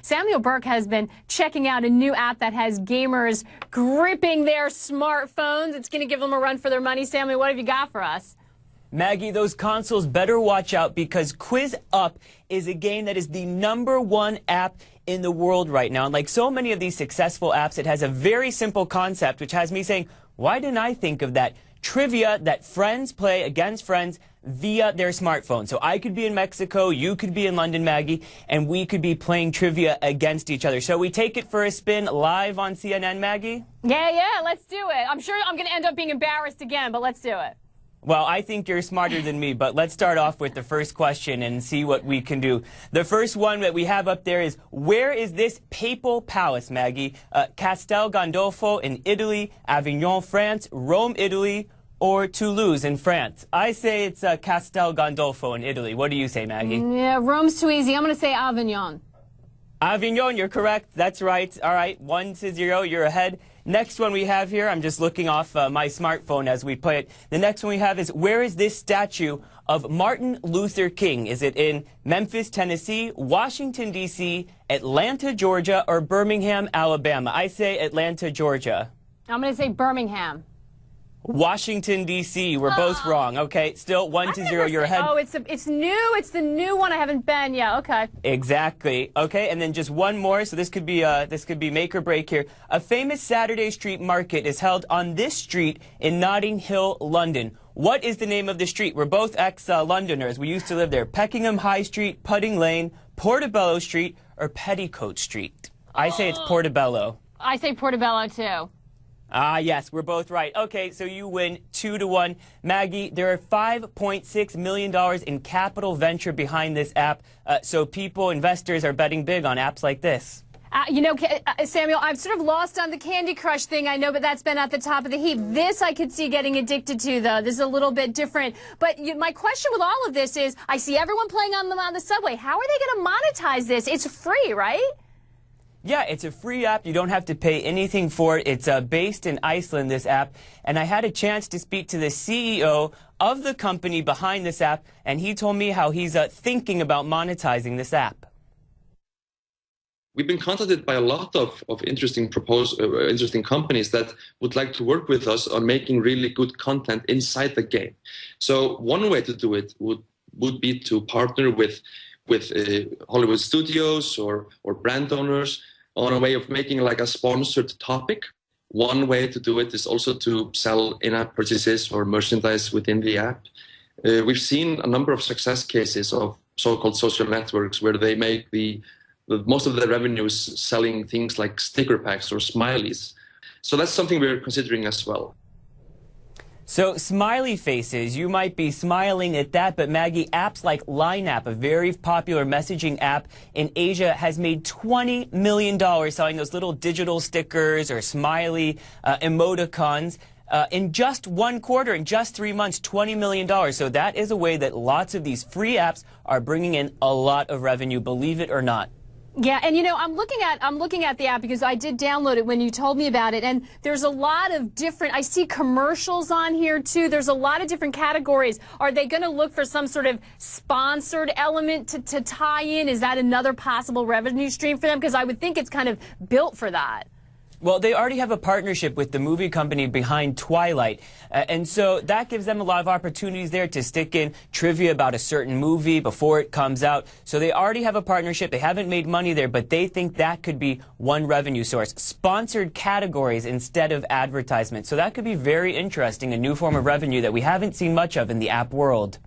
Samuel Burke has been checking out a new app that has gamers gripping their smartphones. It's going to give them a run for their money. Samuel, what have you got for us? Maggie, those consoles better watch out because Quiz Up is a game that is the #1 app in the world right now. And like so many of these successful apps, it has a very simple concept, which has me saying, why didn't I think of that? Trivia that friends play against friends via their smartphone. So I could be in Mexico, you could be in London, Maggie, and we could be playing trivia against each other. So we take it for a spin live on CNN, Maggie? Yeah, let's do it. I'm sure I'm going to end up being embarrassed again, but let's do it. Well, I think you're smarter than me, but let's start off with the first question and see what we can do. The first one that we have up there is, where is this papal palace, Maggie? Castel Gandolfo in Italy, Avignon, France, Rome, Italy, or Toulouse in France? I say it's Castel Gandolfo in Italy. What do you say, Maggie? Yeah, Rome's too easy. I'm going to say Avignon. Avignon, you're correct. That's right. All right, 1-0, you're ahead. Next one we have here, I'm just looking off my smartphone as we play it. The next one we have is, where is this statue of Martin Luther King? Is it in Memphis, Tennessee, Washington, D.C., Atlanta, Georgia, or Birmingham, Alabama? I say Atlanta, Georgia. I'm going to say Birmingham. Washington, D.C. We're both wrong. Okay, still 1-0, you're ahead. Oh, it's new. It's the new one. I haven't been. Yeah, okay. Exactly. Okay, and then just one more. So this could be make or break here. A famous Saturday street market is held on this street in Notting Hill, London. What is the name of the street? We're both ex-Londoners. We used to live there. Peckingham High Street, Pudding Lane, Portobello Street, or Petticoat Street? I say it's Portobello. I say Portobello, too. Ah, yes, we're both right. Okay, so you win 2-1. Maggie, there are $5.6 million in capital venture behind this app, so investors are betting big on apps like this. Samuel, I'm sort of lost on the Candy Crush thing, I know, but that's been at the top of the heap. This I could see getting addicted to, though. This is a little bit different. But my question with all of this is, I see everyone playing on the subway. How are they going to monetize this? It's free, right? Yeah, it's a free app. You don't have to pay anything for it. It's based in Iceland, this app. And I had a chance to speak to the CEO of the company behind this app, and he told me how he's thinking about monetizing this app. We've been contacted by a lot of interesting companies that would like to work with us on making really good content inside the game. So one way to do it would be to partner with Hollywood studios or brand owners on a way of making like a sponsored topic. One way to do it is also to sell in-app purchases or merchandise within the app. We've seen a number of success cases of so-called social networks where they make most of the revenues selling things like sticker packs or smileys. So that's something we're considering as well. So smiley faces, you might be smiling at that, but Maggie, apps like Line App, a very popular messaging app in Asia, has made $20 million selling those little digital stickers or smiley emoticons. In just one quarter, in just 3 months, $20 million. So that is a way that lots of these free apps are bringing in a lot of revenue, believe it or not. Yeah, and I'm looking at the app because I did download it when you told me about it, and there's a lot of different, I see commercials on here too. There's a lot of different categories. Are they going to look for some sort of sponsored element to tie in? Is that another possible revenue stream for them? Because I would think it's kind of built for that. Well, they already have a partnership with the movie company behind Twilight, and so that gives them a lot of opportunities there to stick in trivia about a certain movie before it comes out. So they already have a partnership. They haven't made money there, but they think that could be one revenue source. Sponsored categories instead of advertisements. So that could be very interesting, a new form of revenue that we haven't seen much of in the app world.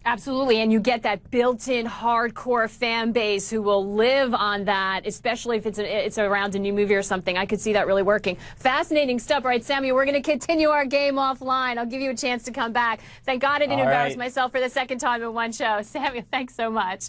Absolutely, and you get that built-in hardcore fan base who will live on that, especially if it's around a new movie or something. I could see that really working. Fascinating stuff. All right, Samuel, we're going to continue our game offline. I'll give you a chance to come back. Thank God I didn't embarrass myself for the second time in one show. Samuel, thanks so much.